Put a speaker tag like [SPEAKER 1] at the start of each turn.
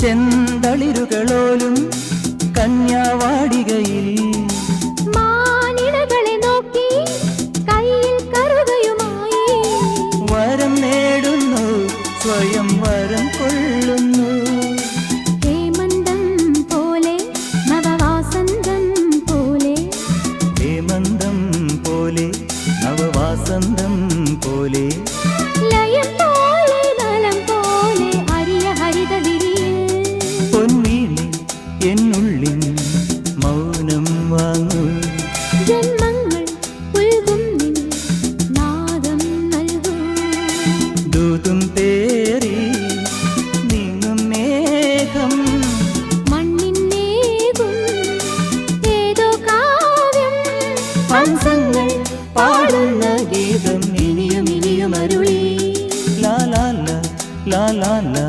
[SPEAKER 1] ചെന്തളിരുകളോലും കന്യാവാടികയിൽ
[SPEAKER 2] മാനിടകളെ നോക്കി കയ്യിൽ കറുകയുമായി
[SPEAKER 1] വരം നേടുന്നു സ്വയം വരം കൊള്ളുന്നു
[SPEAKER 2] ഹേമന്തം പോലെ നവവാസന്തം പോലെ
[SPEAKER 1] ഹേമന്തം പോലെ നവവാസന്തം പോലെ
[SPEAKER 2] ലയം പോലെ നലം പോലെ അരിയ ഹരിത വിരിയിൽ
[SPEAKER 1] പൊന്നീളി എന്നുള്ളിൽ മൗനം വാങ്ങൂ
[SPEAKER 2] ജന്മങ്ങൾ ഉൽകും നിൻ നാദം നൽകൂ
[SPEAKER 1] ദൂതും തേറി നീങ്ങും മേഘം
[SPEAKER 2] മണ്ണിന്നേകും ഏതോ കാവ്യം
[SPEAKER 1] ഹംസങ്ങൾ പാടുന്ന ഗീതം ഇനിയും ഇനിയും അരുളി ലാ ലാ ലാ ലാ ലാ ലാ